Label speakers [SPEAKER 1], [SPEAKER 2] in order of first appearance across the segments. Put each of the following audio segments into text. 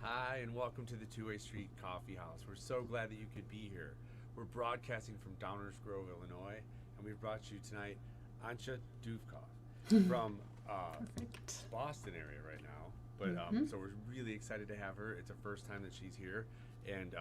[SPEAKER 1] Hi, and welcome to the Two-Way Street Coffee House. We're so glad that you could be here. We're broadcasting from Downers Grove, Illinois, and we've brought you tonight Antje Duvekot from Boston area right now. But so we're really excited to have her. It's the first time that she's here, and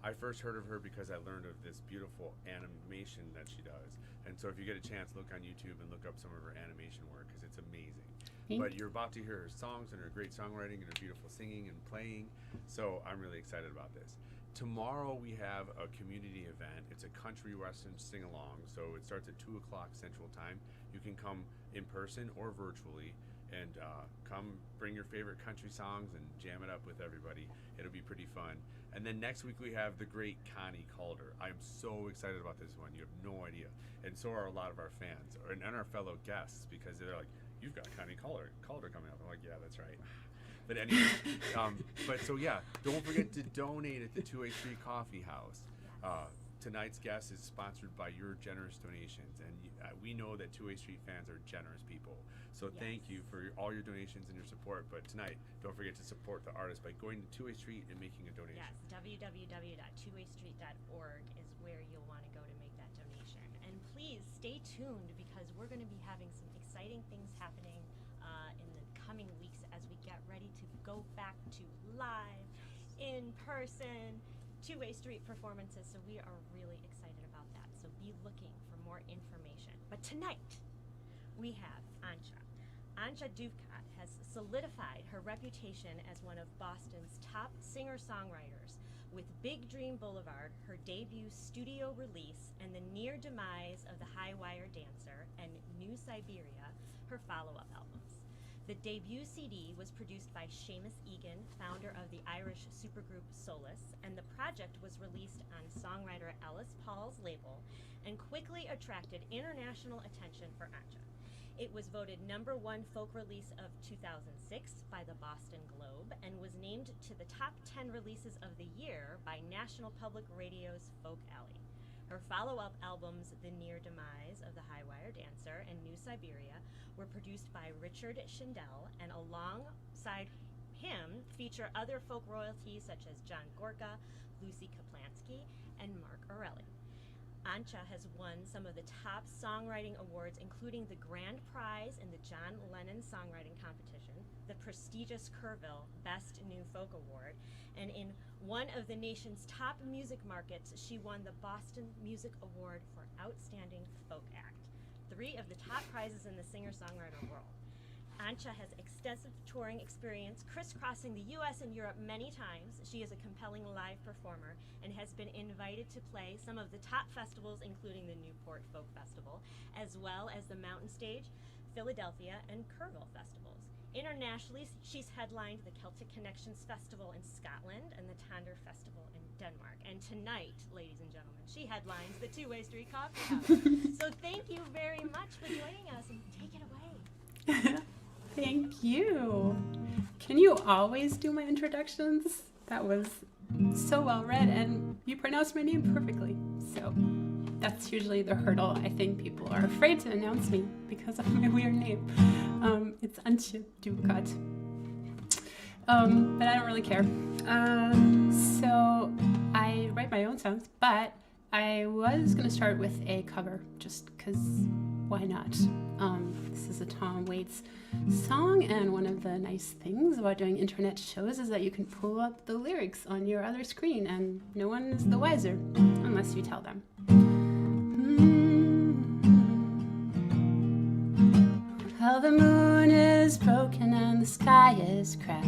[SPEAKER 1] I first heard of her because I learned of this beautiful animation that she does. And so if you get a chance, look on YouTube and look up some of her animation work because it's amazing. But you're about to hear her songs and her great songwriting and her beautiful singing and playing. So I'm really excited about this. Tomorrow we have a community event. It's a country western sing-along. So it starts at 2 o'clock Central Time. You can come in person or virtually and come bring your favorite country songs and jam it up with everybody. It'll be pretty fun. And then next week we have the great Connie Calder. I am so excited about this one. You have no idea. And so are a lot of our fans and our fellow guests because they're like, you've got Connie Calder coming up. I'm like, yeah, that's right. But anyway, but so yeah, don't forget to donate at the Two-Way Street Coffee House. Tonight's guest is sponsored by your generous donations, and we know that Two-Way Street fans are generous people. So thank you for all your donations and your support. But tonight, don't forget to support the artist by going to Two-Way Street and making a donation.
[SPEAKER 2] Yes, www.twowaystreet.org is where you'll want to go to make that donation. And please stay tuned because we're going to be having some exciting things happening in the coming weeks as we get ready to go back to live, in-person, Two-Way Street performances. So we are really excited about that. So be looking for more information. But tonight, we have Antje. Antje Duvekot has solidified her reputation as one of Boston's top singer-songwriters with Big Dream Boulevard, her debut studio release, and the near demise of the High Wire Dancer and New Siberia, her follow-up albums. The debut CD was produced by Seamus Egan, founder of the Irish supergroup Solace, and the project was released on songwriter Ellis Paul's label and quickly attracted international attention for Antje. It was voted #1 folk release of 2006 by the Boston Globe and was named to the top 10 releases of the year by National Public Radio's Folk Alley. Her follow-up albums, The Near Demise of the High Wire Dancer and New Siberia, were produced by Richard Schindel, and alongside him feature other folk royalties such as John Gorka, Lucy Kaplansky, and Mark Orelli. Antje has won some of the top songwriting awards, including the Grand Prize in the John Lennon Songwriting Competition, the prestigious Kerrville Best New Folk Award, and in one of the nation's top music markets, she won the Boston Music Award for Outstanding Folk Act, 3 of the top prizes in the singer-songwriter world. Antje has extensive touring experience, crisscrossing the U.S. and Europe many times. She is a compelling live performer and has been invited to play some of the top festivals, including the Newport Folk Festival, as well as the Mountain Stage, Philadelphia, and Kerrville Festivals. Internationally, she's headlined the Celtic Connections Festival in Scotland and the Tonder Festival in Denmark. And tonight, ladies and gentlemen, she headlines the Two-Way Street Coffee House. So thank you very much for joining us, and take it away.
[SPEAKER 3] Thank you. Can you always do my introductions? That was so well read, and you pronounced my name perfectly. So that's usually the hurdle. I think people are afraid to announce me because of my weird name. It's Antje Duvekot. But I don't really care. So I write my own songs, but I was going to start with a cover just because why not? This is a Tom Waits song, and one of the nice things about doing internet shows is that you can pull up the lyrics on your other screen and no one is the wiser unless you tell them. Well, the moon is broken and the sky is cracked.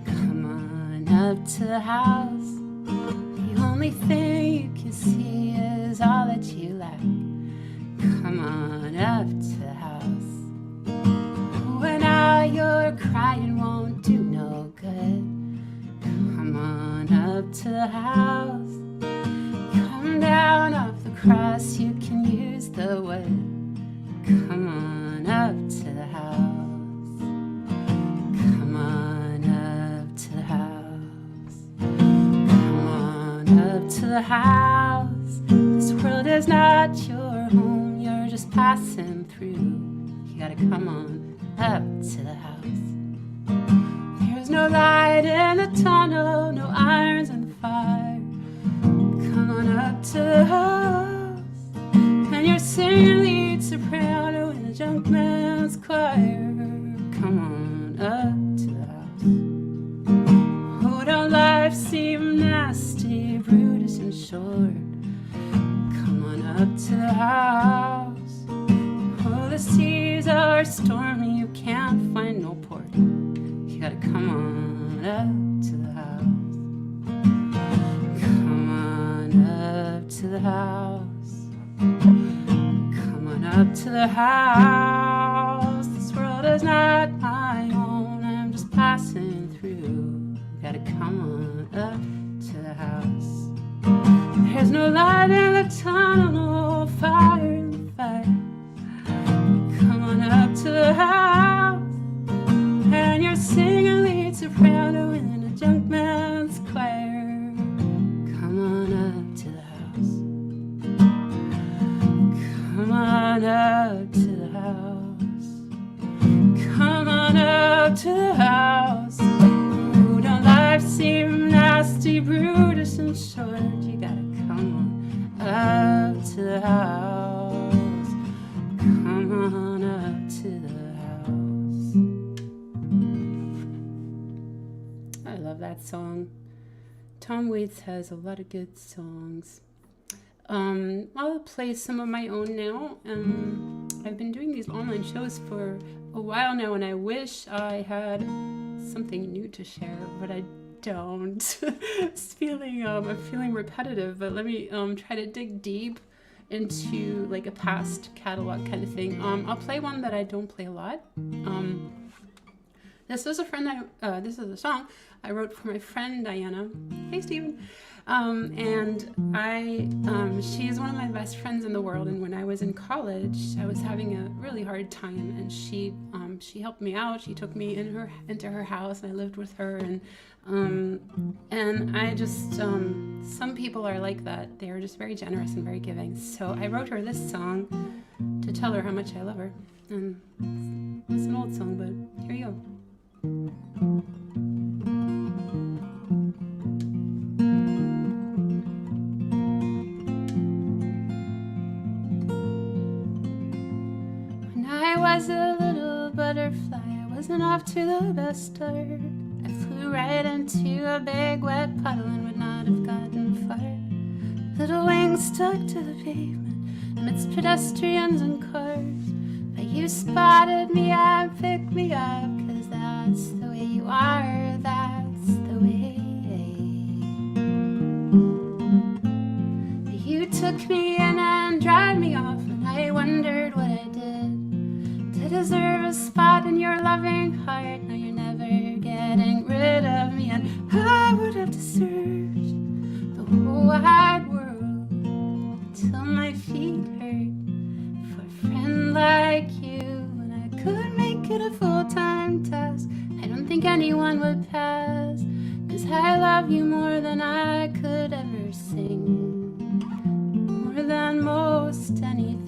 [SPEAKER 3] Come on up to the house. The only thing you can see is all that you lack. Come on up to the house. When all your crying won't do no good. Come on up to the house. Come down off the cross, you can use the wood. Come on up to the house. Come on up to the house. Come on up to the house. This world is not your home, you're just passing through. You gotta come on up to the house. There's no no light in the tunnel, no irons in the fire. Come on up to the house, and you're singing lead soprano in a junk man's choir. Come on up to the house. Oh, don't life seem nasty, brutish and short? Come on up to the house. Oh, the seas are stormy, you can't find no port. You gotta come on up to the house. Come on up to the house. Come on up to the house. This world is not my own, I'm just passing through. You gotta come on up to the house. There's no light in the tunnel, no fire in the fire. Come on up to the house, and you're singing lead soprano in a junk man's choir. Come on up to the house. Come on up to the house. Come on up to the house. Oh, don't life seem nasty, brutish and short? You gotta come on up to the house. Come on up to the house. I love that song. Tom Waits has a lot of good songs. I'll play some of my own now. I've been doing these online shows for a while now, and I wish I had something new to share, but I don't. I'm feeling repetitive, but let me try to dig deep into like a past catalog kind of thing. I'll play one that I don't play a lot. This is a song I wrote for my friend Diana. Hey, Steven. She's one of my best friends in the world, and when I was in college, I was having a really hard time, and she helped me out. She took me into her house, and I lived with her, and I just some people are like that. They're just very generous and very giving. So I wrote her this song to tell her how much I love her, and it's an old song, but here you go. I was a little butterfly, I wasn't off to the best start. I flew right into a big wet puddle and would not have gotten far. Little wings stuck to the pavement amidst pedestrians and cars. But you spotted me and picked me up, 'cause that's the way you are, that's the way. You took me in and dried me off, and I wondered what I did to deserve a spot in your loving heart. Now you're never getting rid of me, and I would have to search the whole wide world till my feet hurt for a friend like you. And I could make it a full-time task. I don't think anyone would pass, 'cause I love you more than I could ever sing, more than most anything.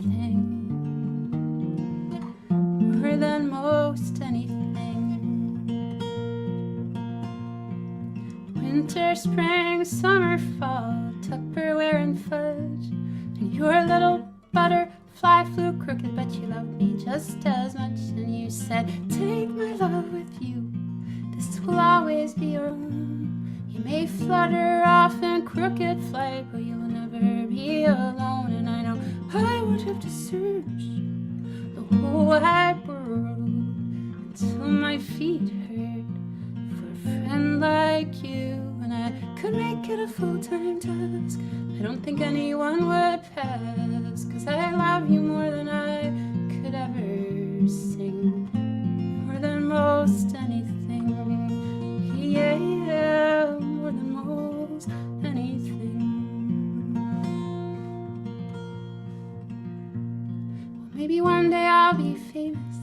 [SPEAKER 3] More than most anything. Winter, spring, summer, fall, Tupperware and fudge, and your little butterfly flew crooked, but you loved me just as much. And you said, take my love with you, this will always be your own. You may flutter off in crooked flight, but you will never be alone. And I know I would have to search the whole wide world until my feet hurt for a friend like you. And I could make it a full-time task. I don't think anyone would pass, 'cause I love you more than I could ever sing, more than most anything. Yeah, more than most anything. Well, maybe one day I'll be famous,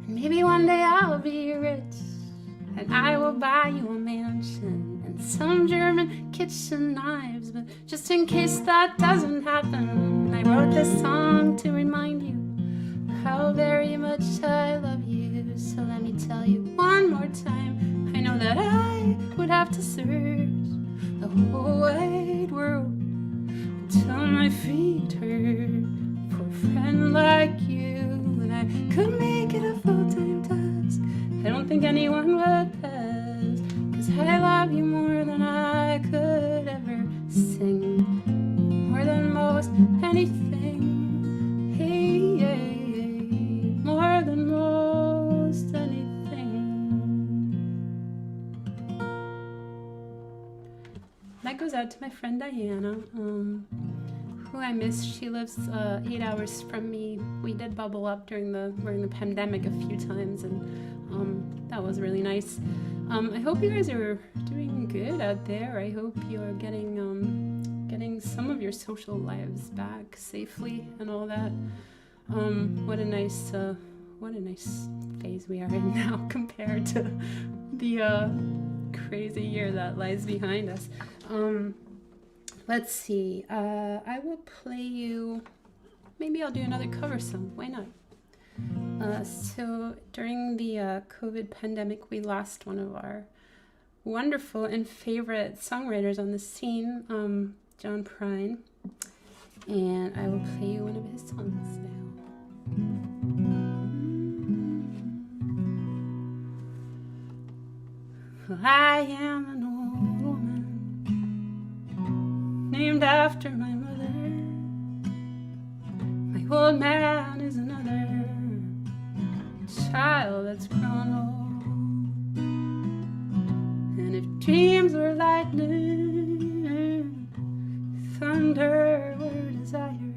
[SPEAKER 3] and maybe one day I'll be rich, and I will buy you a mansion and some German kitchen knives. But just in case that doesn't happen, I wrote this song to remind you how very much I love you. So let me tell you one more time, I know that have to search the whole wide world until my feet hurt for a friend like you. And I could make it a full-time task. I don't think anyone would pass, 'cause I love you more than I could ever sing, more than most anything. Hey, more than most anything. That goes out to my friend Diana, who I miss. She lives 8 hours from me. We did bubble up during the pandemic a few times, and that was really nice. I hope you guys are doing good out there. I hope you're getting some of your social lives back safely and all that. What a nice phase we are in now compared to the crazy year that lies behind us. Let's see. I will play you. Maybe I'll do another cover song. Why not? So during the COVID pandemic, we lost one of our wonderful and favorite songwriters on the scene, John Prine, and I will play you one of his songs now. I am an old woman named after my mother. My old man is another child that's grown old. And if dreams were lightning, thunder were desire,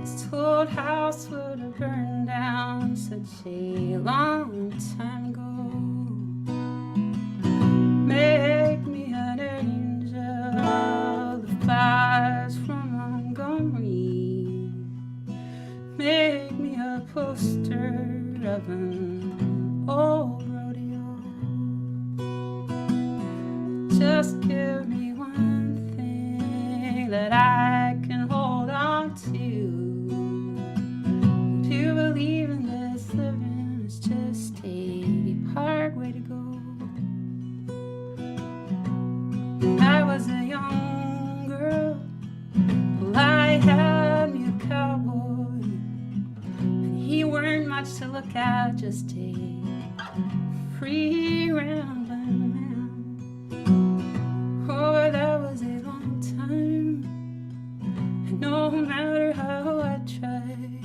[SPEAKER 3] this old house would have burned down such a long time ago. Make me an angel that flies from Montgomery. Make me a poster of an old rodeo. Just give me one thing that I can hold on to. To believe in this living is just a hard way to go. When I was a young girl, well, I had me a cowboy, and he weren't much to look at, just a free rambling man. Oh, that was a long time, and no matter how I tried,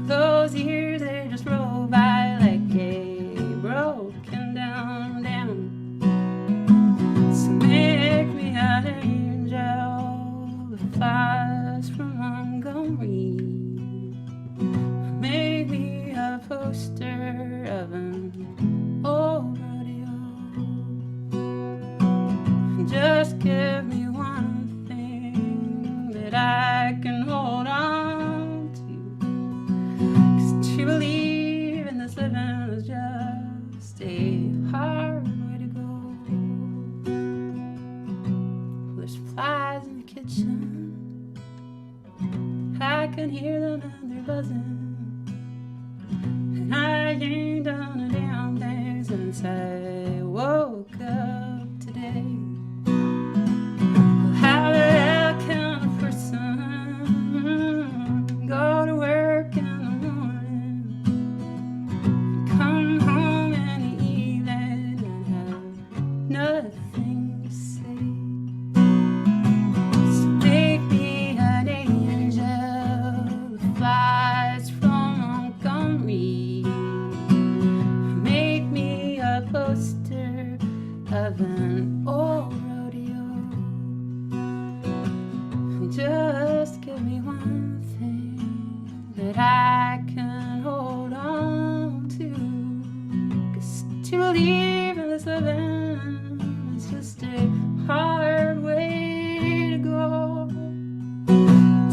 [SPEAKER 3] those years, they just roll by like a broken down dam. So make me an angel that flies from Montgomery. Make me a poster of an old rodeo. Just give me one thing that I can hold on to. 'Cause to believe in this living is just a hard way to go. There's flies in the kitchen, I can hear them and they're buzzing, and I ain't done a damn thing since I woke up today. Well, how the hell can a person go to work in the morning, come home in the evening and have nothing to say? So make me an angel that flies from Montgomery. Make me a poster of an old rodeo. Just give me one thing that I can hold on to. 'Cause to believe in this living is just a hard way to go.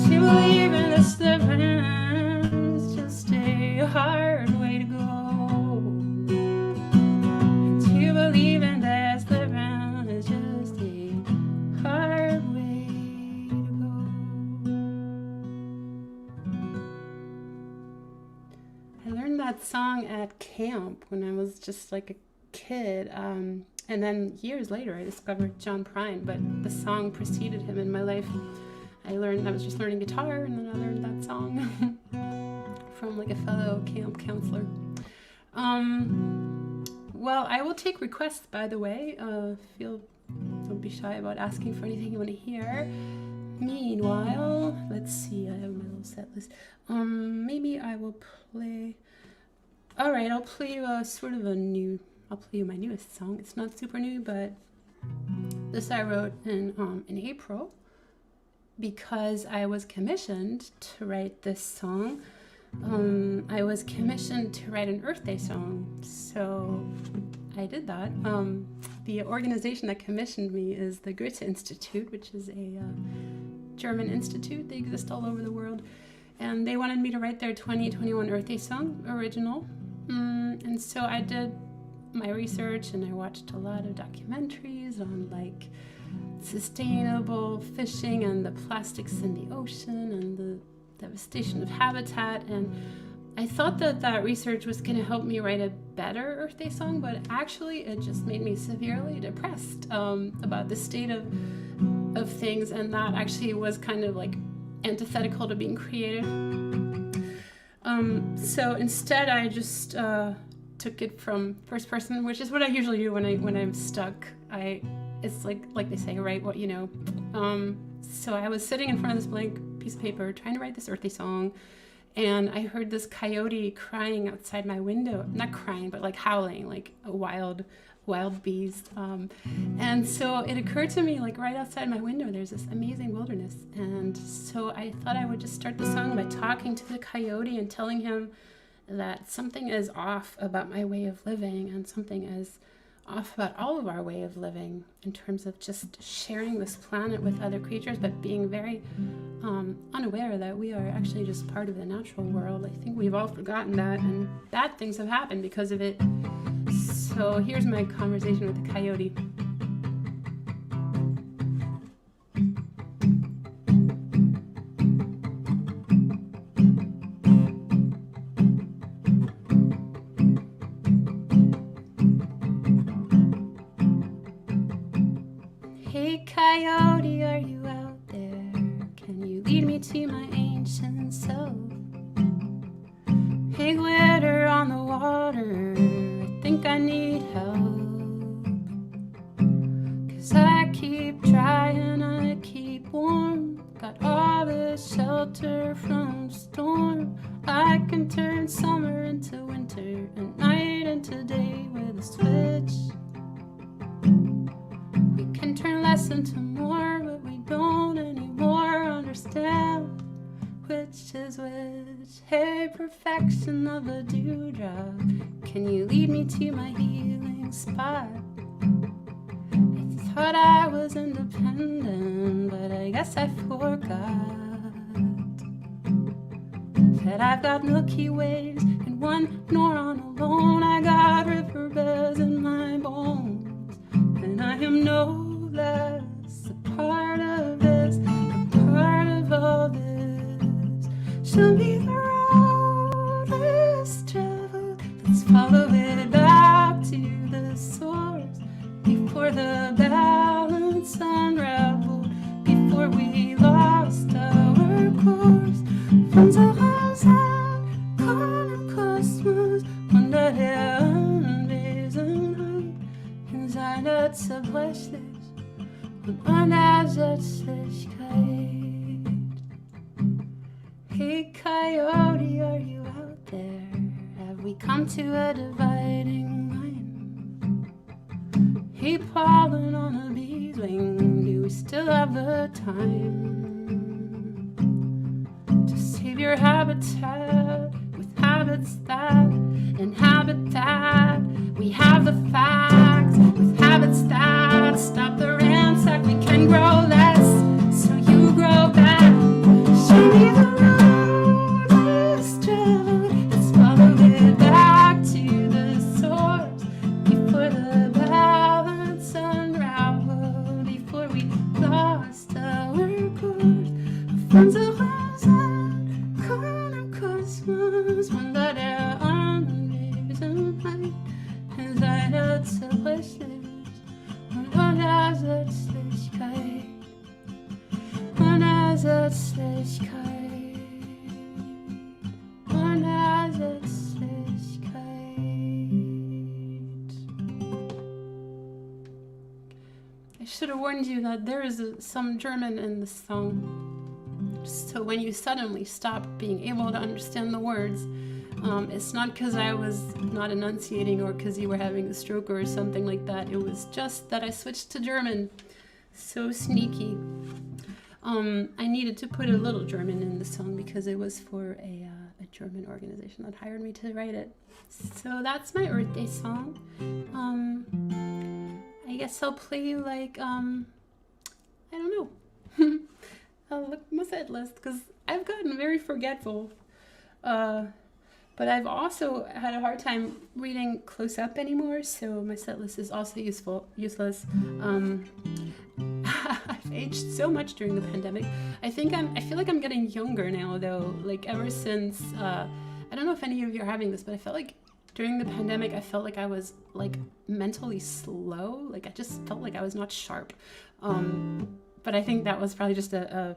[SPEAKER 3] To believe in this living is just a hard way to go. To believe in this living is just a hard way to go. I learned that song at camp when I was just like a kid. And then years later, I discovered John Prine, but the song preceded him in my life. I was just learning guitar, and then I learned that song from like a fellow camp counselor. Well, I will take requests, by the way. Don't be shy about asking for anything you want to hear. Meanwhile, let's see, I have my little set list. Maybe I will play... Alright, I'll play you I'll play you my newest song. It's not super new, but this I wrote in April because I was commissioned to write this song. I was commissioned to write an Earth Day song, so I did that. The organization that commissioned me is the Goethe Institute, which is a German institute. They exist all over the world, and they wanted me to write their 2021 Earth Day song, original. And so I did my research, and I watched a lot of documentaries on like sustainable fishing and the plastics in the ocean and the devastation of habitat, and I thought that research was going to help me write a better Earth Day song, but actually it just made me severely depressed about the state of things, and that actually was kind of like antithetical to being creative. So instead I just took it from first person, which is what I usually do when I'm stuck. It's like they say, write what you know. So I was sitting in front of this blank piece of paper trying to write this Earth Day song, and I heard this coyote crying outside my window. Not crying, but like howling, like a wild beast. And so it occurred to me, like right outside my window, there's this amazing wilderness. And so I thought I would just start the song by talking to the coyote and telling him that something is off about my way of living, and something is off about all of our way of living in terms of just sharing this planet with other creatures, but being very unaware that we are actually just part of the natural world. I think we've all forgotten that, and bad things have happened because of it. So here's my conversation with the coyote. Hey coyote, are you out there? Can you lead me to my ancient self? Hey glitter on the water, I think I need help. 'Cause I keep trying, I keep warm. Got all the shelter from storm. I can turn summer into winter and night into day with a switch. We can turn less into more, but we don't anymore understand which is which. Hey, perfection of a dewdrop, can you lead me to my healing spot? I thought I was independent, but I guess I forgot that I've got Milky Ways and one neuron alone. I got riverbeds in my bones, and I am no less a part of this, a part of all this. Show me the road less traveled, let's follow it back to the source, before the balance unraveled, before we lost our course. Von zu Hause kommen Kosmos und daher Anwesenheit in seiner Zerbrechlich und Unersetzlichkeit. Hey coyote, are you out there? Have we come to a dividing line? Hey pollen on a bee's wing, do we still have the time to save your habitat with habits that inhabit that? We have the facts with habits that stop the ransack. We can grow less, so you grow back. Show me the road less traveled, let's follow it back to the source, before the balance unraveled, before we lost our course. Von zu Hause kommen Kosmos und daher Anwesenheit in seiner Zerbrechlich should have warned you that there is some German in the song. So when you suddenly stop being able to understand the words, it's not because I was not enunciating or because you were having a stroke or something like that. It was just that I switched to German. So sneaky. I needed to put a little German in the song because it was for a German organization that hired me to write it. So that's my Earth Day song. I guess I'll play you like, I don't know. I'll look at my set list because I've gotten very forgetful. But I've also had a hard time reading close up anymore, so my set list is also useless. I've aged so much during the pandemic. I feel like I'm getting younger now though. Like ever since, I don't know if any of you are having this, but I felt like during the pandemic, I felt like I was like mentally slow. Like I just felt like I was not sharp. But I think that was probably just a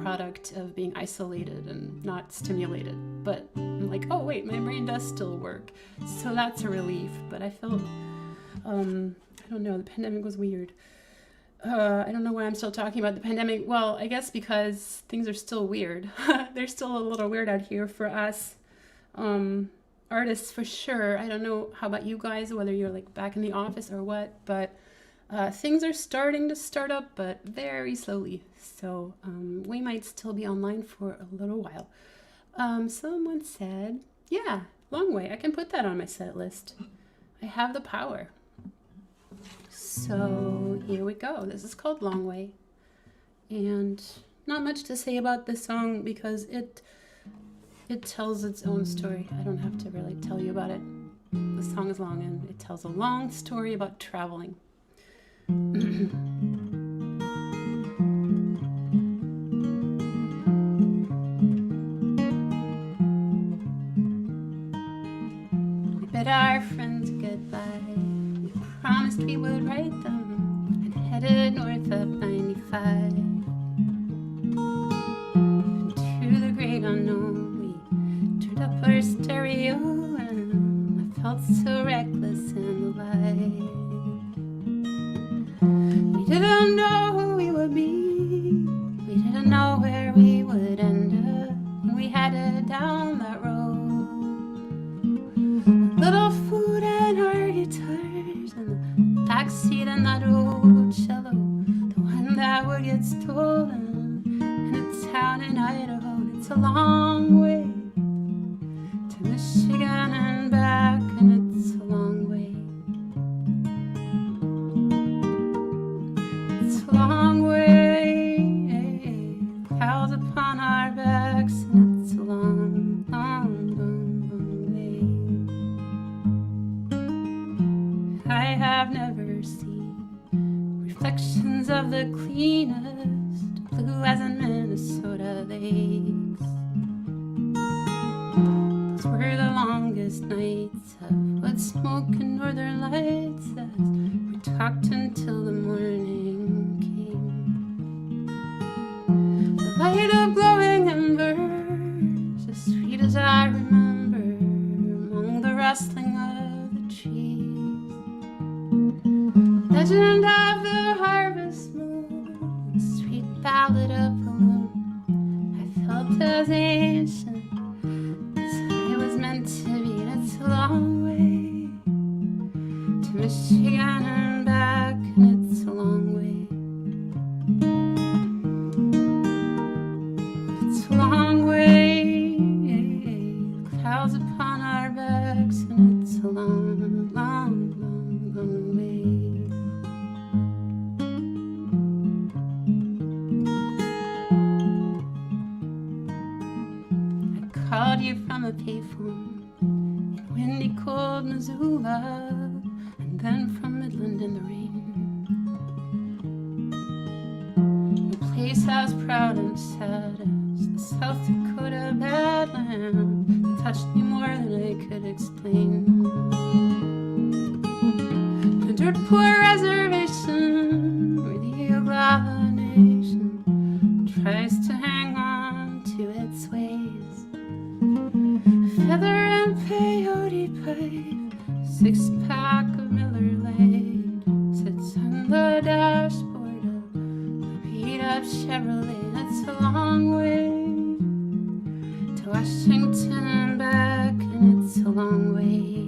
[SPEAKER 3] product of being isolated and not stimulated. But I'm like, oh wait, my brain does still work. So that's a relief. But I felt, I don't know, the pandemic was weird. I don't know why I'm still talking about the pandemic. Well, I guess because things are still weird. They're still a little weird out here for us artists for sure. I don't know how about you guys, whether you're like back in the office or what, but things are starting to start up, but very slowly. So we might still be online for a little while. Someone said, yeah, Long Way. I can put that on my set list. I have the power. So here we go. This is called Long Way. And not much to say about this song because it tells its own story. I don't have to really tell you about it. The song is long and it tells a long story about traveling. We bid our friends goodbye. We promised we would write them and headed north up 95. To the great unknown, we turned up our stereo and I felt so reckless and alive. We didn't know who we would be. We didn't know where we would end up when we headed down that road. A little food and our guitars in the backseat in that old cello, the one that would get stolen in a town in Idaho. It's a long way to Michigan and back, and it's a long way. It's a long way, clouds upon our backs, and it's a long, long, long, long way. I have never seen reflections of the cleanest blue as in Minnesota lakes. Those were the longest nights of wood smoke and northern lights as we talked until the morning came. The light of glowing embers, as sweet as I remember, among the rustling of the trees. Legend of the harvest moon, sweet ballad of the moon. I felt as ancient as I was meant to be, and it's a long way to Michigan and back, and it's a long way. It's a long way, clouds upon our backs, and it's a long, long, long, long way. Called you from a payphone in windy, cold Missoula, and then from Midland in the rain. A place as proud and sad as the South Dakota Badlands that touched me more than I could explain. The dirt poor reservation where the Oglala Nation tries to hang on to its ways. Feather and peyote pipe, 6-pack of Miller Lite sits on the dash Kerrville, it's a long way to Washington and back, and it's a long way.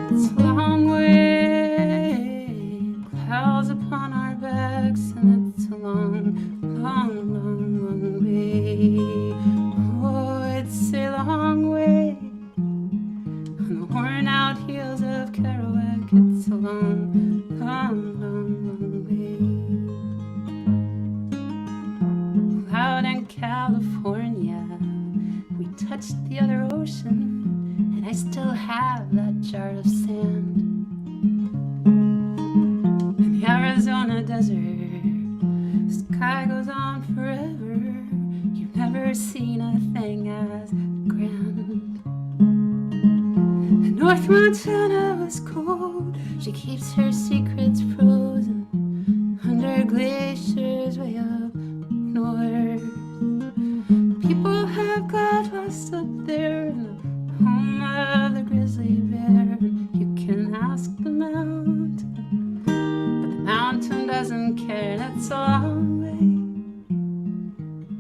[SPEAKER 3] It's a long way, clouds upon our backs, and it's a long, long, long, long way. Oh, it's a long way on the worn out heels of Kerouac. It's a long, long, long, long way. Out in California, we touched the other ocean, and I still have that jar of sand. In the Arizona desert, the sky goes on forever. You've never seen a thing as grand. And North Montana was cold. She keeps her secrets frozen under glaciers way up north. People have got lost up there in the home of the grizzly bear. You can ask the mountain, but the mountain doesn't care. And it's a long way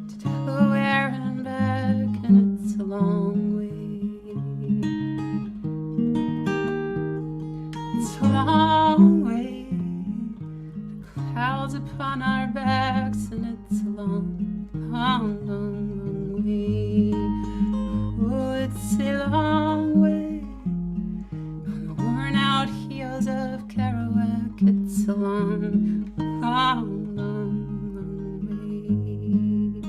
[SPEAKER 3] to Delaware and back, and it's a long way. It's a long way, the clouds upon our backs, and it's a long, long, long, long way. Oh, it's a long way on the worn out heels of Kerouac. It's a long, long, long, long way.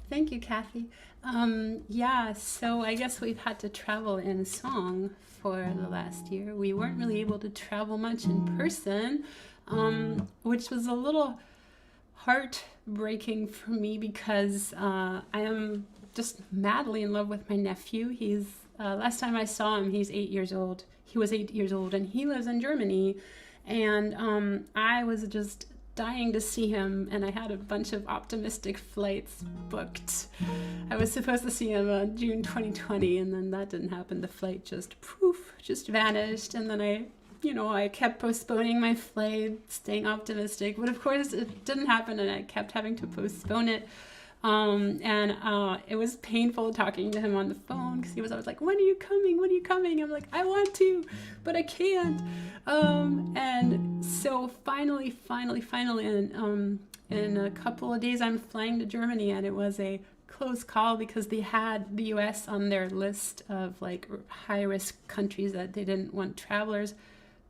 [SPEAKER 3] Thank you, Kathy. Yeah, so I guess we've had to travel in song for the last year. We weren't really able to travel much in person, which was a little heartbreaking for me because I am just madly in love with my nephew. He's last time I saw him, he's 8 years old. He was 8 years old, and he lives in Germany. And I was just dying to see him, and I had a bunch of optimistic flights booked. I was supposed to see him on June 2020, and then that didn't happen. The flight just poof, just vanished, and then I kept postponing my flight, staying optimistic, but of course it didn't happen, and I kept having to postpone it. It was painful talking to him on the phone because he was always like, when are you coming? When are you coming? I'm like, I want to, but I can't. And so finally, in a couple of days, I'm flying to Germany, and it was a close call because they had the US on their list of like high-risk countries that they didn't want travelers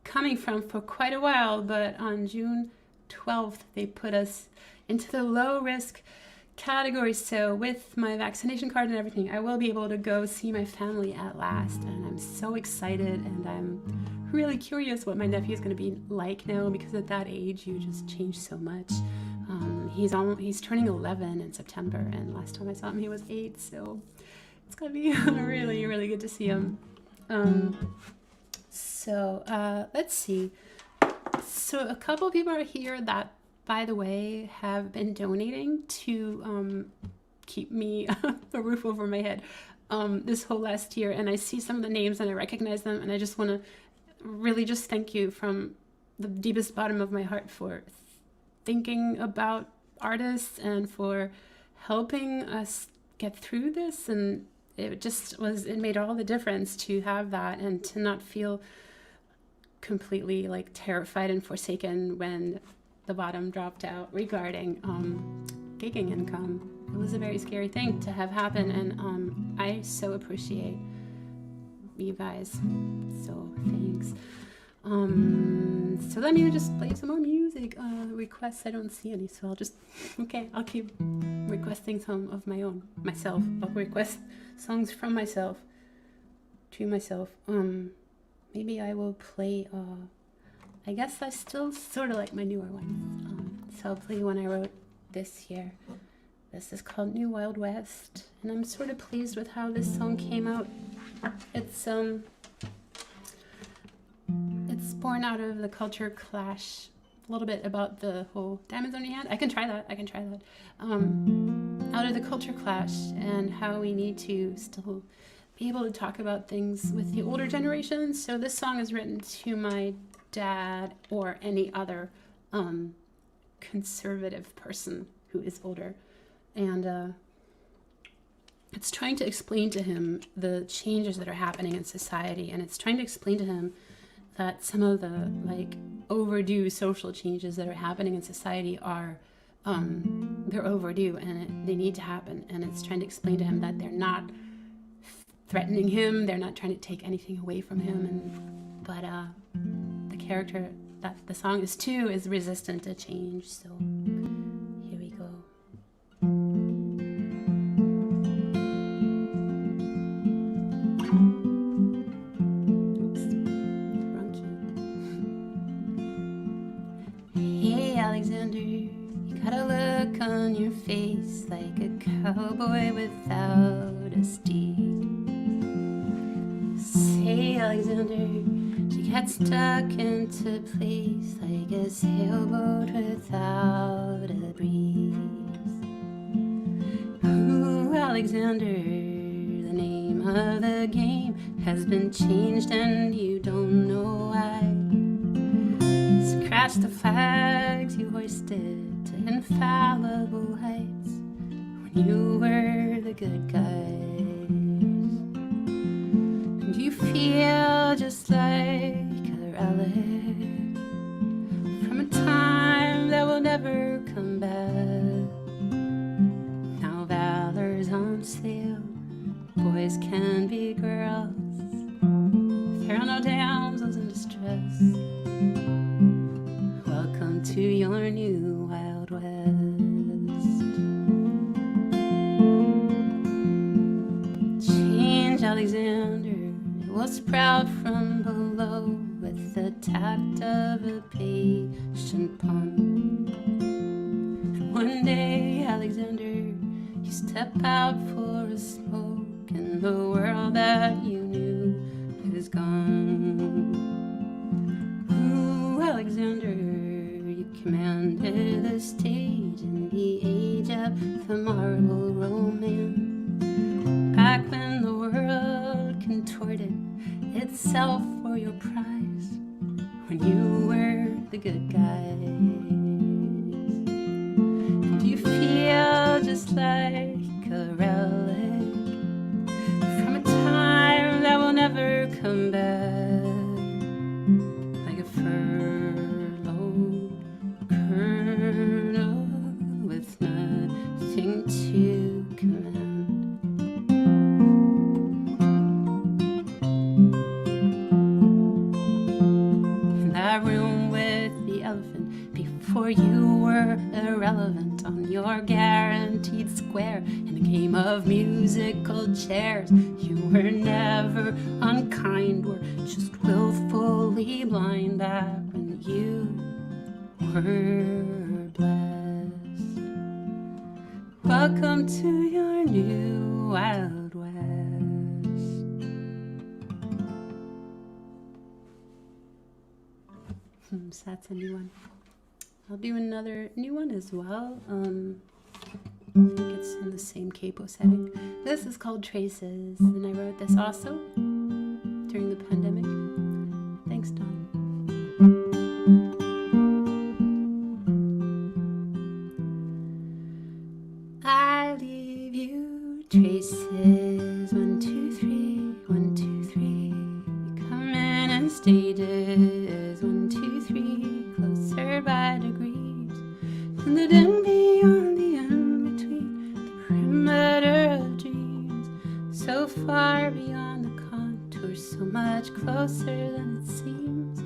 [SPEAKER 3] coming from for quite a while. But on June 12th, they put us into the low-risk category. So with my vaccination card and everything, I will be able to go see my family at last, and I'm so excited, and I'm really curious what my nephew is going to be like now, because at that age you just change so much. He's turning 11 in September, and last time I saw him he was 8, so it's going to be really, really good to see him. Let's see. So a couple of people are here that, by the way, have been donating to keep me a roof over my head this whole last year. And I see some of the names and I recognize them. And I just want to really just thank you from the deepest bottom of my heart for thinking about artists and for helping us get through this. And it made all the difference to have that and to not feel completely like terrified and forsaken when the bottom dropped out regarding gigging income. It was a very scary thing to have happen, and I so appreciate you guys. So thanks. So let me just play some more music. Requests, I don't see any, so I'll keep requesting some of my own, myself. I'll request songs from myself to myself. Maybe I will play, I guess I still sort of like my newer ones. So I'll play one I wrote this year. This is called New Wild West, and I'm sort of pleased with how this song came out. It's born out of the culture clash, a little bit about the whole diamonds on your hand. I can try that. Out of the culture clash and how we need to still be able to talk about things with the older generation. So this song is written to my dad or any other conservative person who is older. And it's trying to explain to him the changes that are happening in society. And it's trying to explain to him that some of the like overdue social changes that are happening in society are they're overdue and they need to happen. And it's trying to explain to him that they're not threatening him, they're not trying to take anything away from him, but the character that the song is to is resistant to change. So here we go. Oops, wrong key. Hey Alexander, you got a look on your face like a cowboy without a steed. Say Alexander, she got stuck into place like a sailboat without a breeze. Ooh, Alexander, the name of the game has been changed and you don't know why. Scratch the flags you hoisted to infallible heights when you were the good guys. And you feel just like a relic from a time that will never come back. Now valor's on sale, boys can be girls, there are no damsels in distress. Welcome to your new Wild West. Change, Alexander, it will sprout from below with the tact of a patient pun. And one day, Alexander, you step out for a smoke and the world that you knew is gone. Ooh, Alexander, you commanded the stage in the age of the marble romance. Back when the world contorted itself for your prize, when you were the good guys. And you feel just like a relic from a time that will never come back, like a furloughed colonel with nothing to command. In that room with the elephant, before you were irrelevant, on your guaranteed square in a game of musical chairs, you were never unkind, were just willfully blind. Back when you were blessed. Welcome to your new Wild West. So that's a new one. I'll do another new one as well. I think it's in the same capo setting. This is called Traces, and I wrote this also during the pandemic. Thanks, Don. I leave you traces, 1, 2, 3, 1, 2, 3. You come in and stages, 1, 2, 3, closer by degrees. In the dim beyond the in-between, the perimeter of dreams, so far beyond the contour, so much closer than it seems.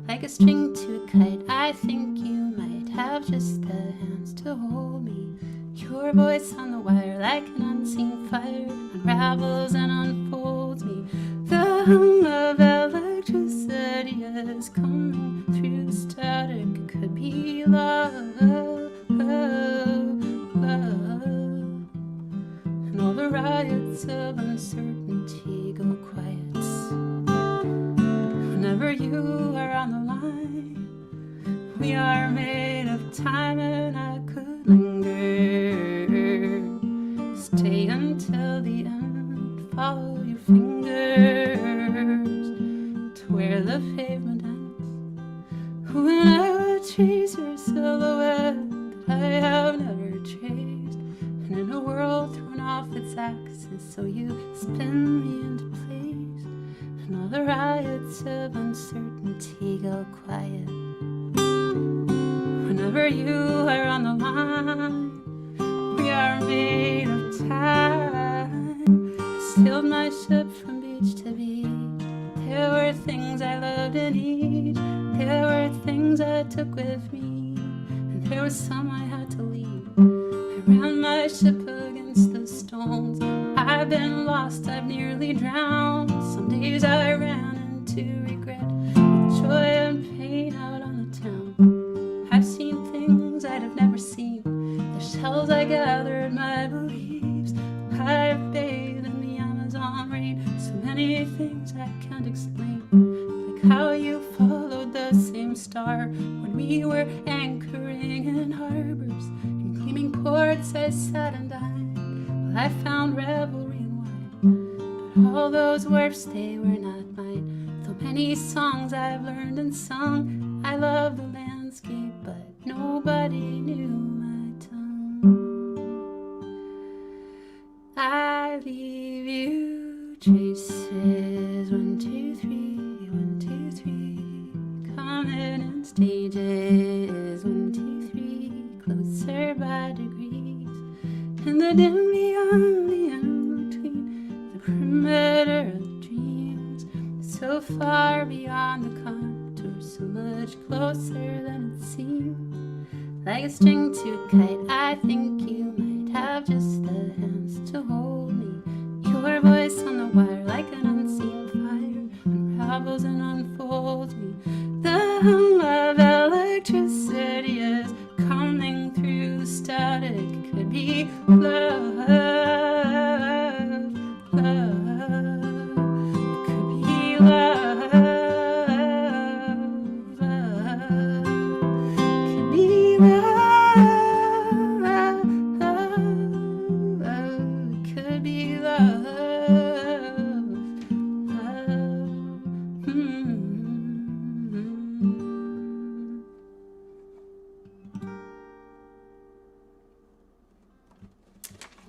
[SPEAKER 3] Like a string to a kite, I think you might have just the hands to hold me. Your voice on the wire like an unseen fire unravels and unfolds me. The hum of electricity is coming through the static. It could be love, love, love. And all the riots of uncertainty go quiet whenever you are on the line. We are made of time and I could linger, stay until the end, follow your when I would trace your silhouette that I have never traced, and in a world thrown off its axis, so you spin me into place, and all the riots of uncertainty go quiet. Whenever you are on the line, we are made of time. I sailed my ship from beach to beach. There were things I loved in each. There were things I took with me, and there was some I had to leave. I ran my ship against the stones. I've been lost, I've nearly drowned. Some days I ran into regret, with joy and pain out on the town. I've seen things I'd have never seen. The shells I gathered, my beliefs. I've bathed in the Amazon rain. So many things I can't explain, like how you followed the same star when we were anchoring in harbors and gleaming ports. I sat and dined. Well, I found revelry in wine, but all those wharfs, they were not mine. Though many songs I've learned and sung, I love the landscape, but nobody knew my tongue. I leave you traces, 1, 2, 3, 1, 2, 3, coming in stages, 1, 2, 3, closer by degrees, in the dim beyond, the in between, the perimeter of dreams, so far beyond the contour, so much closer than it seems. Like a string to a kite, I think you might have just the hands to hold me. Your voice on the wire, like an unseen fire, unravels and unfolds me. The hum of electricity is coming through the static. It could be love, love. It could be love, love. It could be love, love. It could be love, love.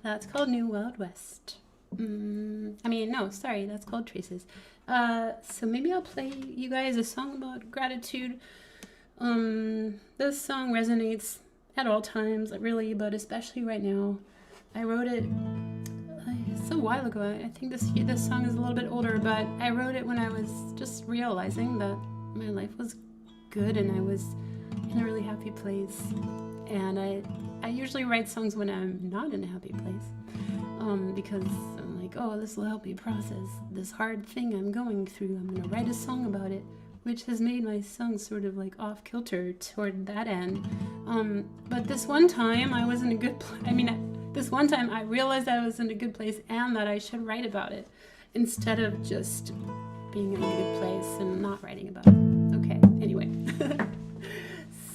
[SPEAKER 3] That's called New Wild West. That's called Traces. So maybe I'll play you guys a song about gratitude. This song resonates at all times, really, but especially right now. I wrote it a while ago. I think this song is a little bit older, but I wrote it when I was just realizing that my life was good and I was in a really happy place. And I usually write songs when I'm not in a happy place, because I'm like, oh, this will help me process this hard thing I'm going through. I'm gonna write a song about it, which has made my songs sort of like off kilter toward that end. But this one time I was in a good place. This one time I realized I was in a good place and that I should write about it instead of just being in a good place and not writing about it. Okay, anyway.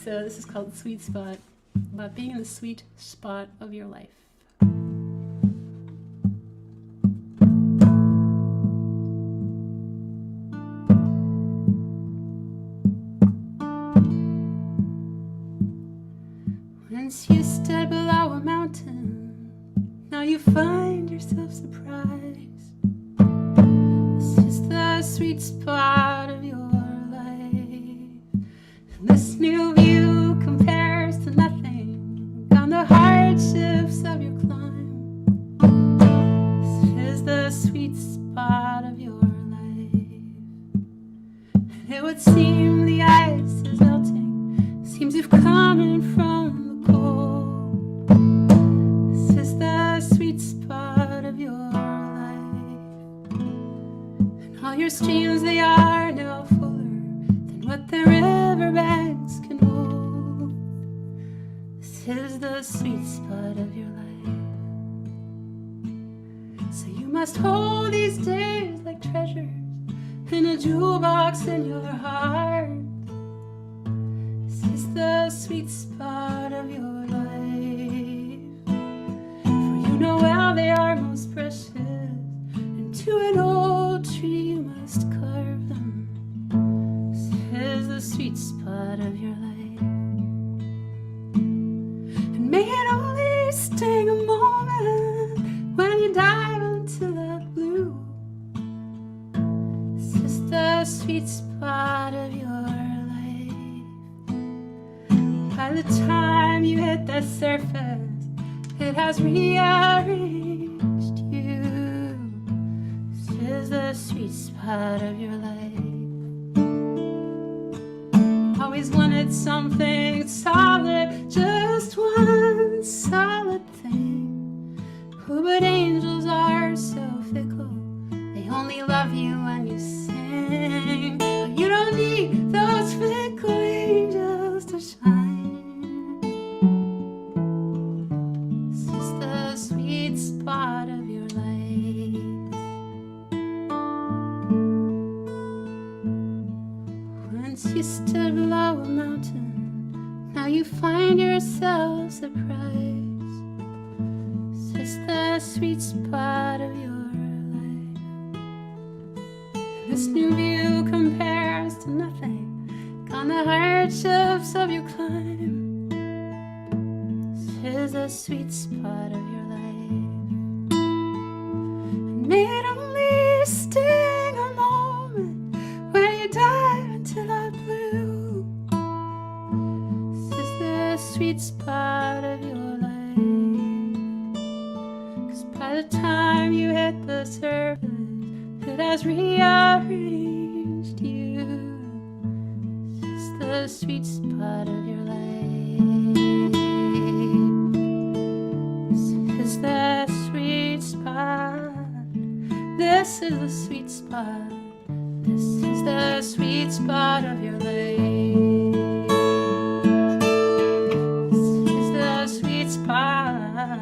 [SPEAKER 3] So this is called Sweet Spot, about being in the sweet spot of your life. Once you stood below a mountain, now you find yourself surprised. This is the sweet spot of your life, and this new view compares to nothing on the hardships of your climb. This is the sweet spot of your life, and it would seem the ice is melting, seems you've come in from the cold. This is the sweet spot of your life, and all your streams, they are now fuller than what the riverbanks can hold. This is the sweet spot of your life, so you must hold these days like treasures in a jewel box in your heart. This is the sweet spot of your life, for you know well they are most precious, and to an old tree you must carve them. This is the sweet spot spot of your life. And may it only sting a moment when you dive into the blue. This is the sweet spot of your life. By the time you hit the surface, it has rearranged you. This is the sweet spot of your life. Always wanted something solid, just one solid thing. Oh, but angels are so fickle, they only love you when you sing. But you don't need those fickle angels to shine. This is the sweet spot of your life. Once you stood below a mountain, now you find yourself surprised. This is the sweet spot of your life. This new view compares to nothing on the hardships of your climb. This is the sweet spot of your life. And may it only sting a moment when you dive into the blue. This is the sweet spot of your life. 'Cause by the time you hit the surface, it has rearranged you. This is the sweet spot of your life. This is the sweet spot. This is the sweet spot. This is the sweet spot of your life. This is the sweet spot.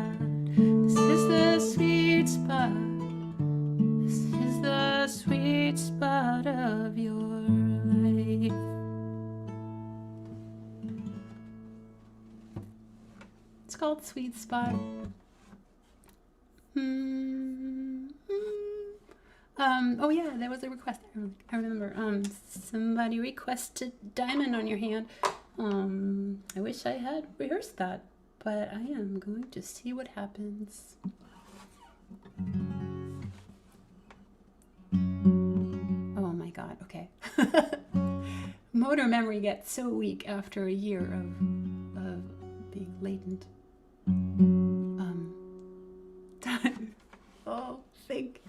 [SPEAKER 3] This is the sweet spot. This is the sweet spot of your life. It's called Sweet Spot. Oh yeah, there was a request. I remember. Somebody requested diamond on your hand. I wish I had rehearsed that, but I am going to see what happens. Oh my god, okay. Motor memory gets so weak after a year of being latent. Oh, think.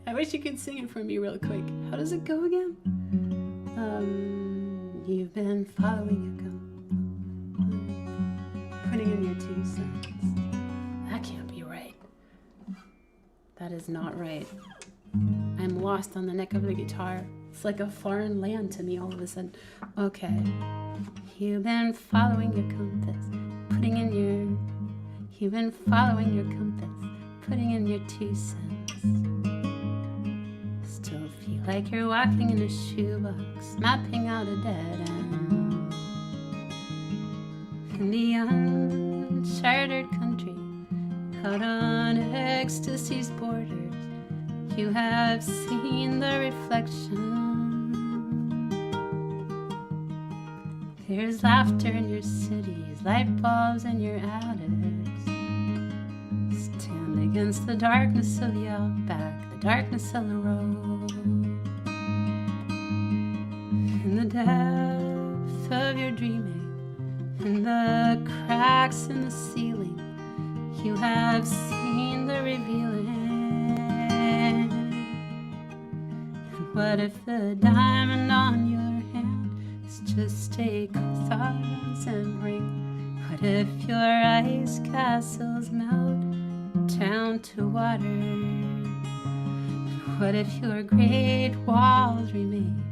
[SPEAKER 3] I wish you could sing it for me real quick. How does it go again? You've been following your compass, putting in your 2 cents. That can't be right. That is not right. I'm lost on the neck of the guitar. It's like a foreign land to me all of a sudden. Okay. You've been following your compass, putting in your... You've been following your compass, putting in your 2 cents. Still feel like you're walking in a shoebox, mapping out a dead end. In the uncharted country, out on ecstasy's borders, you have seen the reflection. There's laughter in your cities, light bulbs in your attics. Stand against the darkness of the outback, the darkness of the road. In the depth of your dreaming, in the cracks in the ceiling, you have seen the revealing. And what if the diamond on your hand is just a cross and ring? What if your ice castles melt down to water? And what if your great walls remain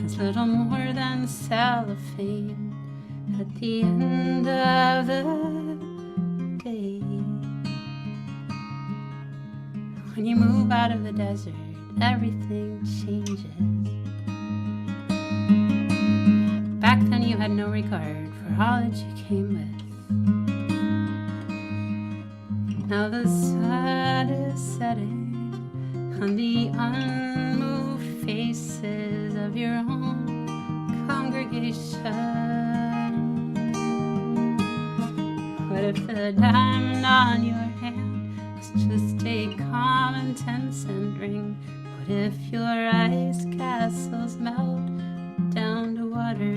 [SPEAKER 3] as little more than cellophane at the end of the day? When you move out of the desert, everything changes. Back then you had no regard for all that you came with. Now the sun is setting on the unmoved faces of your own congregation? What if the diamond on your hand was just a common 10-cent ring? What if your ice castles melt down to water?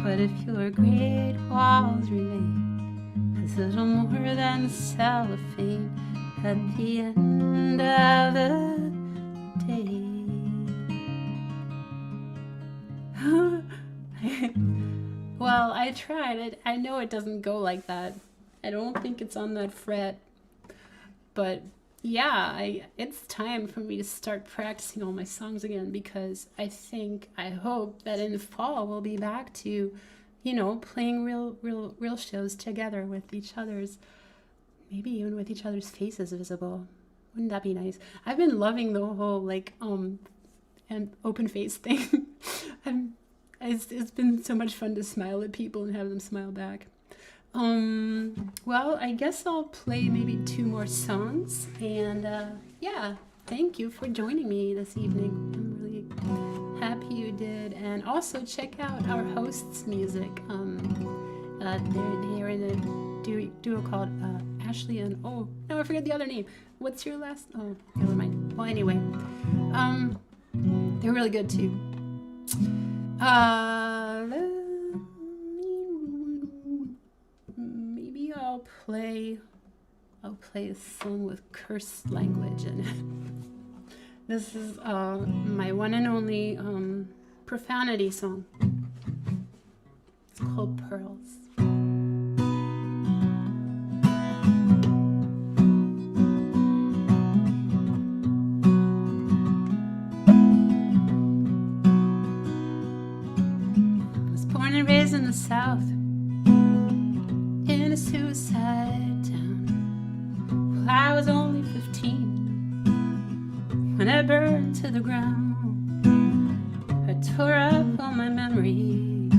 [SPEAKER 3] What if your great walls remain as little more than cellophane at the end of the day? Well, I tried it. I know it doesn't go like that. I don't think it's on that fret. But yeah, it's time for me to start practicing all my songs again, because I hope that in the fall we'll be back to, playing real shows together with each other's, maybe even with each other's faces visible. Wouldn't that be nice? I've been loving the whole and open face thing. It's been so much fun to smile at people and have them smile back. Well, I guess I'll play maybe 2 more songs, and yeah, thank you for joining me this evening. I'm really happy you did, and also check out our hosts' music. They're in a duo called Ashley and oh no, I forget the other name. What's your last? Oh, never mind. Well, anyway, they're really good too. Maybe I'll play a song with curse language in it. This is my one and only profanity song. It's called Pearls. In the South, in a suicide town. Well, I was only 15 when I burned to the ground. I tore up all my memories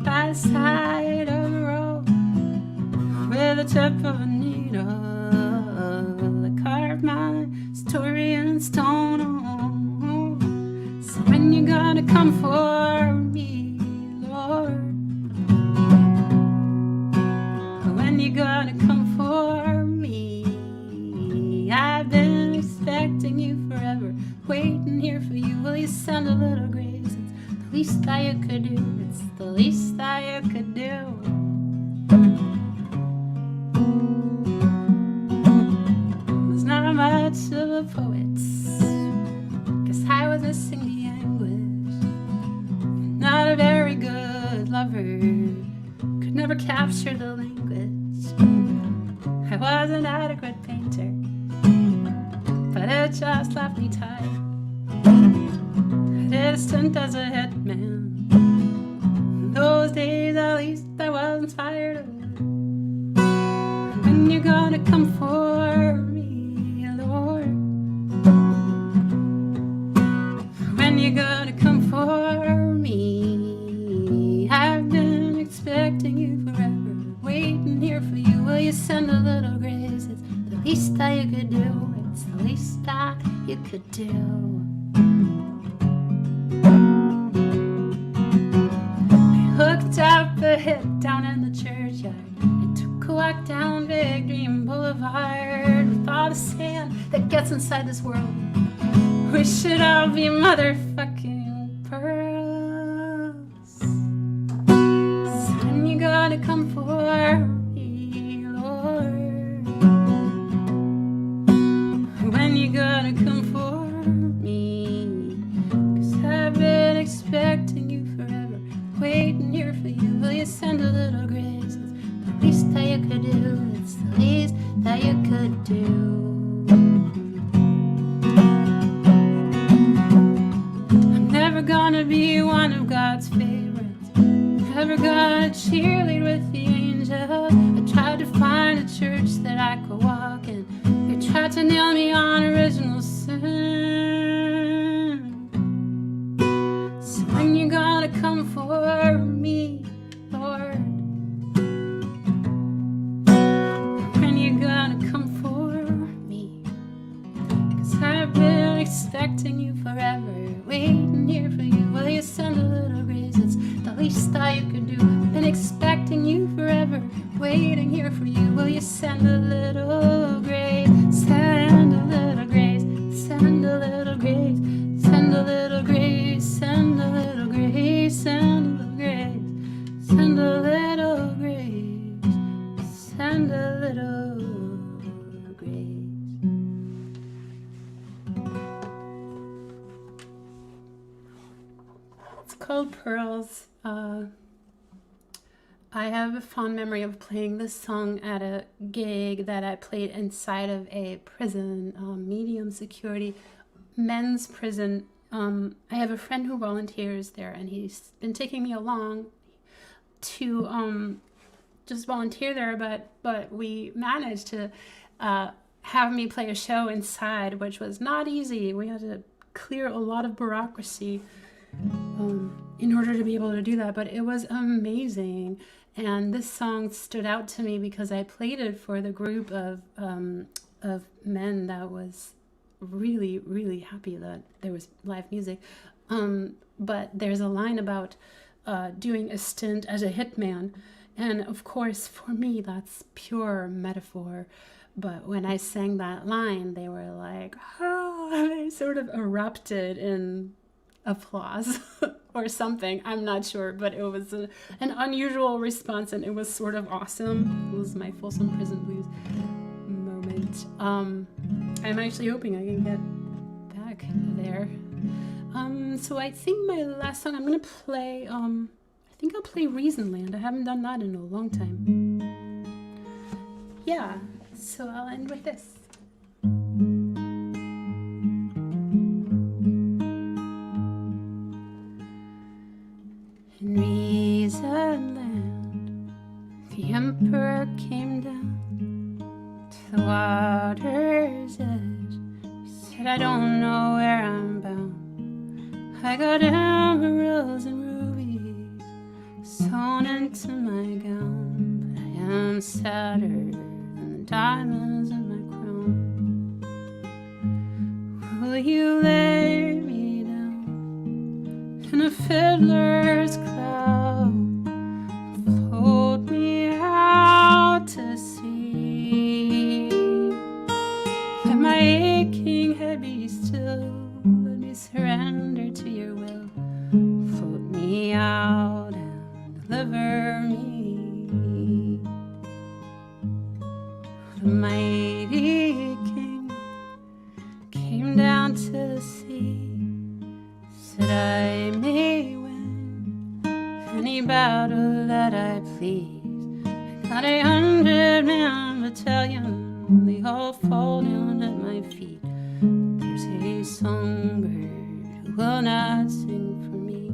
[SPEAKER 3] by the side of the road with the tip of a needle. I carved my story in stone. So when you gonna come for me? When you gonna come for me? I've been expecting you forever, waiting here for you. Will you send a little grace? It's the least that you could do. It's the least that you could do. There's not much of a poet. Guess I was missing the anguish. Not a very good lover, could never capture the language. I was an adequate painter, but it just left me tired. I did a stint as a hitman. In those days, at least, I was inspired. When you gonna come for me, Lord? When you gonna come for me? I've been expecting you forever, waiting here for you. Will you send a little grace? It's the least that you could do. It's the least that you could do. I looked up ahead down in the churchyard. I took a walk down Big Dream Boulevard with all the sand that gets inside this world. We should all be motherfucking pearls. So when you gonna come for me, Lord? When you gonna come for me? 'Cause I've been expecting you forever, waiting here for you. Will you send a little grace? It's the least that you could do. It's the least that you could do. Gonna be one of God's favorites. Never gonna cheerlead with the angels. I tried to find a church that I could walk in. They tried to nail me on original sin. So when you gonna come for me, Lord? When you gonna come for me? 'Cause I've been expecting least that you could do. Been expecting you forever, waiting here for you. Will you send a little grace? Send a little grace. Send a little grace. Send a little grace. Send a little grace. Send a little grace. Send a little grace. Send a little grace. It's called Pearls. I have a fond memory of playing this song at a gig that I played inside of a prison, medium security men's prison. I have a friend who volunteers there, and he's been taking me along to just volunteer there, but we managed to have me play a show inside, which was not easy. We had to clear a lot of bureaucracy in order to be able to do that, but it was amazing. And this song stood out to me because I played it for the group of men that was really, really happy that there was live music. But there's a line about doing a stint as a hitman. And of course, for me, that's pure metaphor. But when I sang that line, they were like, oh, they sort of erupted in applause or something. I'm not sure, but it was an unusual response, and it was sort of awesome. It was my Folsom Prison Blues moment. I'm actually hoping I can get back there. So I think my last song I'm gonna play, I think I'll play Reasonland. I haven't done that in a long time. Yeah, so I'll end with this. In Reasonland, the emperor came down to the water's edge. He said, I don't know where I'm bound. I got emeralds and rubies sewn into my gown, but I am sadder than the diamonds in my crown. Will you lay me down in a fiddler's cloud, float me out to sea? Let my aching head be still, let me surrender to your will. Float me out and deliver me. The mighty king came down to the sea, said I may win any battle that I please. I got 100-man battalion, they all fall down at my feet. There's a songbird who will not sing for me.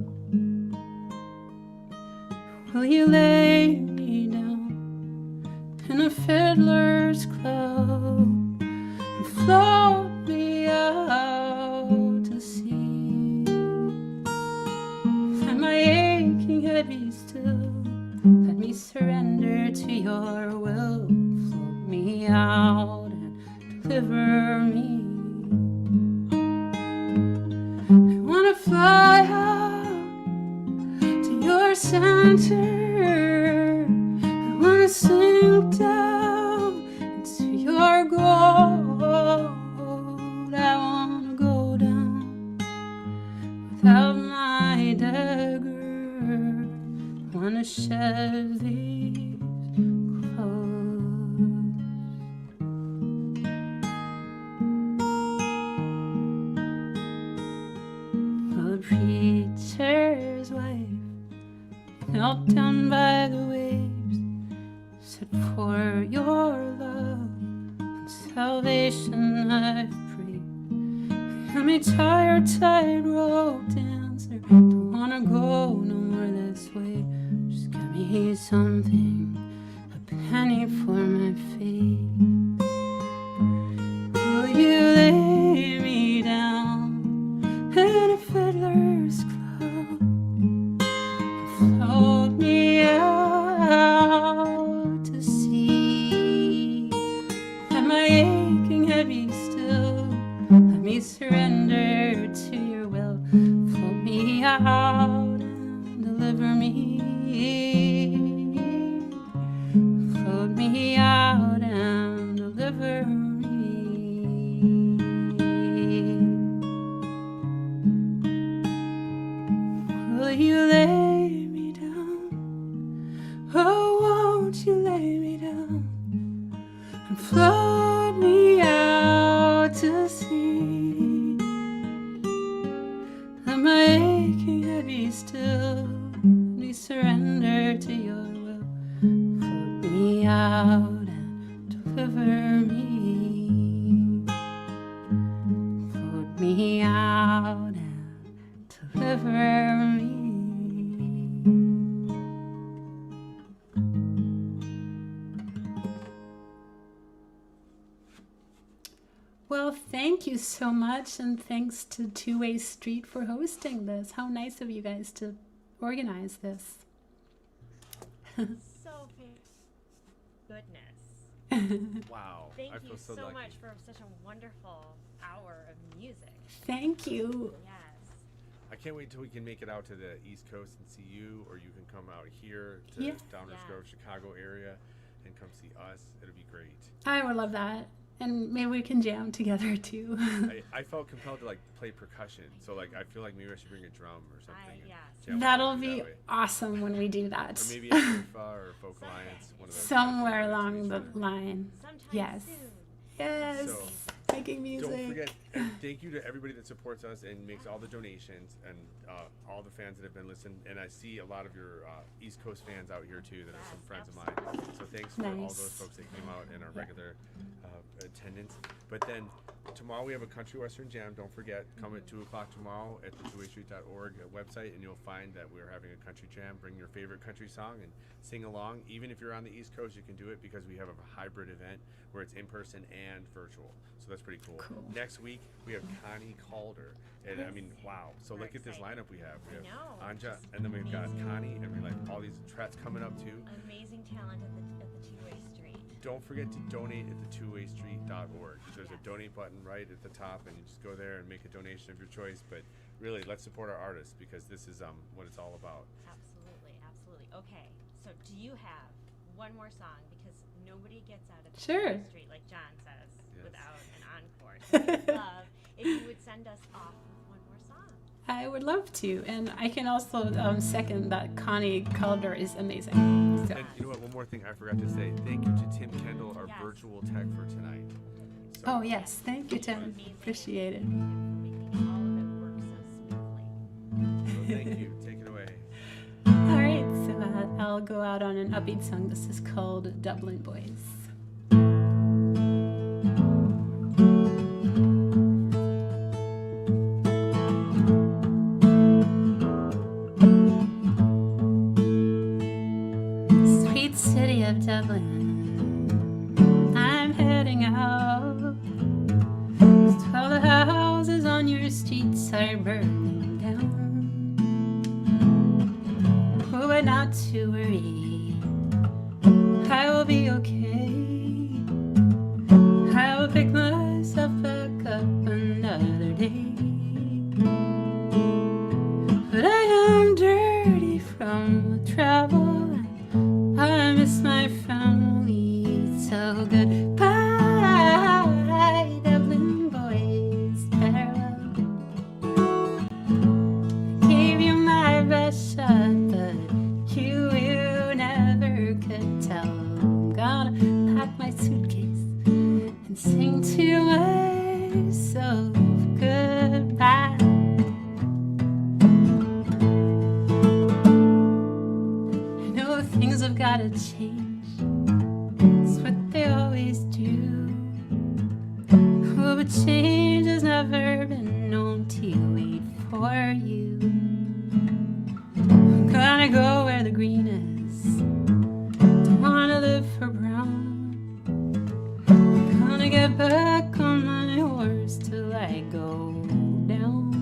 [SPEAKER 3] Will you lay me down in a fiddler's cloud and float me out to sea? Let my aching head be still, let me surrender to your will. Float me out and deliver me. I wanna fly out to your center. I wanna sink down into your gold. I wanna go down without my dagger. I wanna shed these clothes. Well, the preacher's wife knelt down by the waves, said, for your love and salvation I pray. I'm a tired rope dancer, don't wanna go no more this way. Just give me something, a penny for my faith. Will you lay me down in a fiddler's cloud, float me out to sea? Let my aching head be still, let me surrender to your will. Float me out and deliver me. you lay me down? Oh, won't you lay me down and float me out to sea? Let my aching head be still, we surrender to your will. Float me out and deliver me. Float me out and deliver me. Well, thank you so much, and thanks to Two Way Street for hosting this. How nice of you guys to organize this.
[SPEAKER 2] So goodness.
[SPEAKER 1] Wow.
[SPEAKER 2] Thank
[SPEAKER 1] I
[SPEAKER 2] you
[SPEAKER 1] feel so lucky.
[SPEAKER 2] much for such a wonderful hour of music.
[SPEAKER 3] Thank you.
[SPEAKER 2] Yes.
[SPEAKER 1] I can't wait till we can make it out to the East Coast and see you, or you can come out here to
[SPEAKER 3] Yeah.
[SPEAKER 1] Downers
[SPEAKER 2] Yeah.
[SPEAKER 1] Grove, Chicago area, and come see us. It'll be great.
[SPEAKER 3] I would love that. And maybe we can jam together too.
[SPEAKER 1] I felt compelled to like play percussion, so like I feel like maybe I should bring a drum or something. and
[SPEAKER 2] yes.
[SPEAKER 1] jam
[SPEAKER 3] That'll
[SPEAKER 1] along
[SPEAKER 3] be
[SPEAKER 1] that way.
[SPEAKER 3] awesome when we do that.
[SPEAKER 1] Or maybe a FIRFA or Folk
[SPEAKER 2] Someday.
[SPEAKER 1] Alliance. One of those
[SPEAKER 3] Somewhere
[SPEAKER 1] guys
[SPEAKER 3] along
[SPEAKER 1] to
[SPEAKER 3] the
[SPEAKER 1] each other.
[SPEAKER 3] line.
[SPEAKER 2] Sometime
[SPEAKER 3] Yes.
[SPEAKER 2] soon.
[SPEAKER 3] Yes.
[SPEAKER 1] So,
[SPEAKER 3] Making music.
[SPEAKER 1] Don't forget, and thank you to everybody that supports us and makes all the donations, and all the fans that have been listening. And I see a lot of your East Coast fans out here too that are some
[SPEAKER 2] Yes,
[SPEAKER 1] friends of mine. So thanks for all those
[SPEAKER 3] Nice.
[SPEAKER 1] folks that came out and are
[SPEAKER 3] Yeah.
[SPEAKER 1] regular attendance. But then tomorrow we have a country western jam. Don't forget, come at 2 o'clock tomorrow at the twowaystreet.org website, and you'll find that we're having a country jam. Bring your favorite country song and sing along. Even if you're on the East Coast, you can do it because we have a hybrid event where it's in person and virtual. So that's pretty cool.
[SPEAKER 3] Cool.
[SPEAKER 1] Next week we have Connie Calder, and I mean, wow! So
[SPEAKER 2] We're
[SPEAKER 1] look at this
[SPEAKER 2] excited.
[SPEAKER 1] lineup we have. We
[SPEAKER 2] I
[SPEAKER 1] have
[SPEAKER 2] know,
[SPEAKER 1] Anja,
[SPEAKER 2] just
[SPEAKER 1] and then we've got
[SPEAKER 2] amazing.
[SPEAKER 1] Connie, and we like all these tracks coming up too.
[SPEAKER 2] Amazing talent at the Two-Way Street.
[SPEAKER 1] Don't forget to donate at the twowaystreet.org. There's
[SPEAKER 2] Yes.
[SPEAKER 1] a donate button right at the top, and you just go there and make a donation of your choice. But really, let's support our artists because this is what it's all about.
[SPEAKER 2] Absolutely, absolutely. Okay, so do you have one more song? Because nobody gets out of the
[SPEAKER 3] Sure.
[SPEAKER 2] Two-Way Street, like John says,
[SPEAKER 1] Yes.
[SPEAKER 2] without an encore. So I'd love if you would send us off with one more song.
[SPEAKER 3] I would love to. And I can also second that Connie Calder is amazing. So.
[SPEAKER 1] And you know what? One more thing I forgot to say. Thank you to Tim Kendall, our
[SPEAKER 2] Yes.
[SPEAKER 1] virtual tech for tonight. So,
[SPEAKER 3] Oh, yes. Thank you, Tim.
[SPEAKER 2] Amazing.
[SPEAKER 3] Appreciate it.
[SPEAKER 2] For making all of it work so smoothly.
[SPEAKER 1] so thank you. Take it away.
[SPEAKER 3] All right. So I'll go out on an upbeat song. This is called Dublin Boys. Sweet city of Dublin, I'm heading out. 'Cause all the houses on your streets are burning down. Oh, but not to worry, I will be okay. I will pick myself back up another day. But I am dirty from travel. I miss my family, so goodbye, Dublin boys, farewell. I gave you my best shot, but you never could tell. I'm gonna pack my suitcase and sing to myself goodbye. I know things have gotta change, it's what they always do. Oh, but change has never been known to wait for you. I'm gonna go where the green is, don't wanna live for brown. I'm gonna get back on my horse till I go down.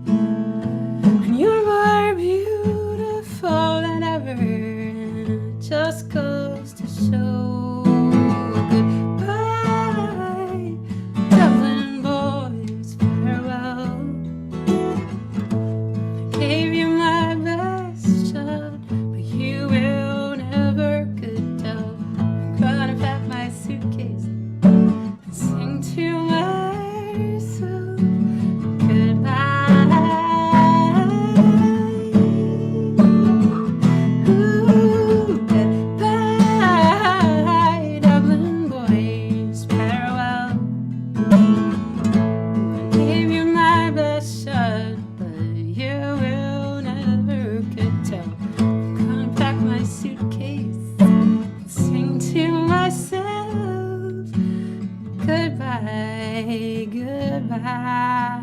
[SPEAKER 3] And you're more beautiful than ever, and it just goes to show. Goodbye, Dublin boys, farewell. I gave you my best shot, but you will never could tell. I'm gonna pack my suitcase and sing to myself goodbye.